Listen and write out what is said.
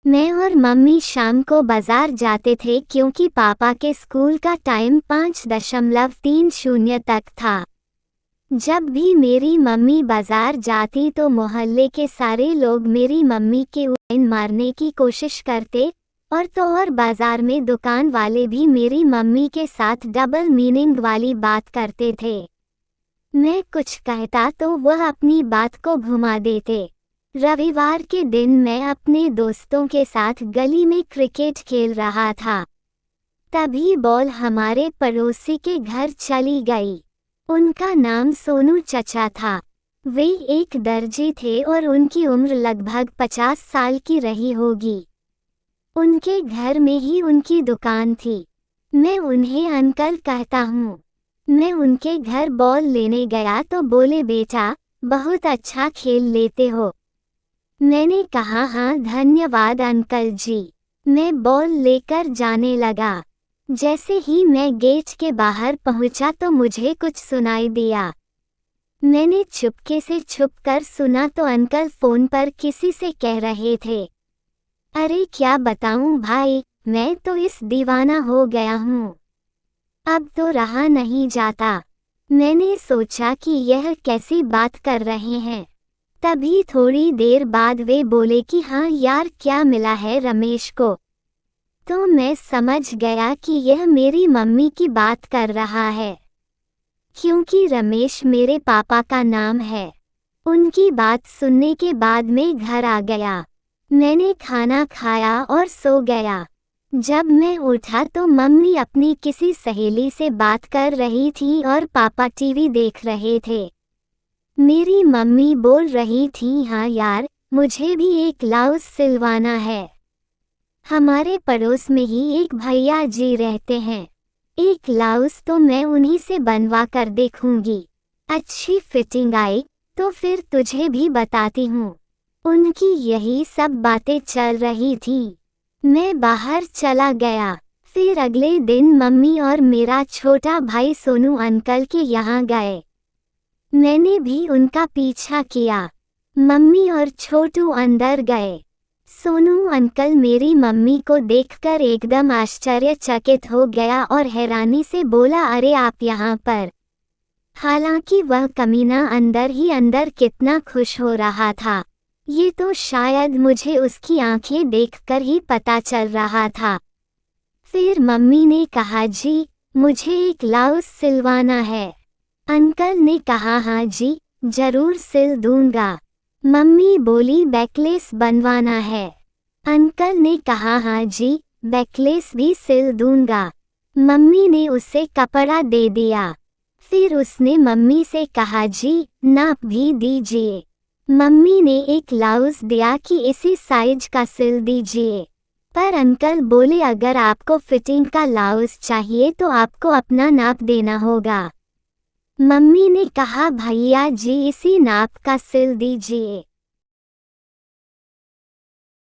मैं और मम्मी शाम को बाजार जाते थे क्योंकि पापा के स्कूल का टाइम 5:30 तक था। जब भी मेरी मम्मी बाजार जाती तो मोहल्ले के सारे लोग मेरी मम्मी के लाइन मारने की कोशिश करते, और बाजार में दुकान वाले भी मेरी मम्मी के साथ डबल मीनिंग वाली बात करते थे। मैं कुछ कहता तो वह अपनी बात को घुमा देते। रविवार के दिन मैं अपने दोस्तों के साथ गली में क्रिकेट खेल रहा था। तभी बॉल हमारे पड़ोसी के घर चली गई। उनका नाम सोनू चचा था। वे एक दर्जी थे और उनकी उम्र लगभग 50 साल की रही होगी। उनके घर में ही उनकी दुकान थी। मैं उन्हें अंकल कहता हूँ। मैं उनके घर बॉल लेने गया तो बोले, बेटा बहुत अच्छा खेल लेते हो। मैंने कहा, हाँ धन्यवाद अंकल जी। मैं बॉल लेकर जाने लगा। जैसे ही मैं गेट के बाहर पहुंचा तो मुझे कुछ सुनाई दिया। मैंने चुपके से छुपकर सुना तो अंकल फोन पर किसी से कह रहे थे, अरे क्या बताऊं भाई, मैं तो इस दीवाना हो गया हूँ, अब तो रहा नहीं जाता। मैंने सोचा कि यह कैसी बात कर रहे हैं। तभी थोड़ी देर बाद वे बोले कि हाँ यार, क्या मिला है रमेश को। तो मैं समझ गया कि यह मेरी मम्मी की बात कर रहा है, क्योंकि रमेश मेरे पापा का नाम है। उनकी बात सुनने के बाद मैं घर आ गया। मैंने खाना खाया और सो गया। जब मैं उठा तो मम्मी अपनी किसी सहेली से बात कर रही थी और पापा टीवी देख रहे थे। मेरी मम्मी बोल रही थी, हाँ यार, मुझे भी एक ब्लाउज सिलवाना है। हमारे पड़ोस में ही एक भैया जी रहते हैं। एक ब्लाउज तो मैं उन्हीं से बनवा कर देखूंगी। अच्छी फिटिंग आई तो फिर तुझे भी बताती हूँ। उनकी यही सब बातें चल रही थी। मैं बाहर चला गया। फिर अगले दिन मम्मी और मेरा छोटा भाई सोनू अंकल के यहाँ गए। मैंने भी उनका पीछा किया। मम्मी और छोटू अंदर गए। सोनू अंकल मेरी मम्मी को देखकर एकदम आश्चर्यचकित हो गया और हैरानी से बोला, अरे आप यहाँ पर। हालांकि वह कमीना अंदर ही अंदर कितना खुश हो रहा था, ये तो शायद मुझे उसकी आंखें देखकर ही पता चल रहा था। फिर मम्मी ने कहा, जी मुझे एक ब्लाउज सिलवाना है। अंकल ने कहा, हाँ जी जरूर सिल दूंगा। मम्मी बोली, बैकलेस बनवाना है। अंकल ने कहा, हाँ जी बैकलेस भी सिल दूंगा। मम्मी ने उसे कपड़ा दे दिया। फिर उसने मम्मी से कहा, जी नाप भी दीजिए। मम्मी ने एक ब्लाउज दिया कि इसी साइज का सिल दीजिए। पर अंकल बोले, अगर आपको फिटिंग का ब्लाउज चाहिए तो आपको अपना नाप देना होगा। मम्मी ने कहा, भैया जी इसी नाप का सिल दीजिए।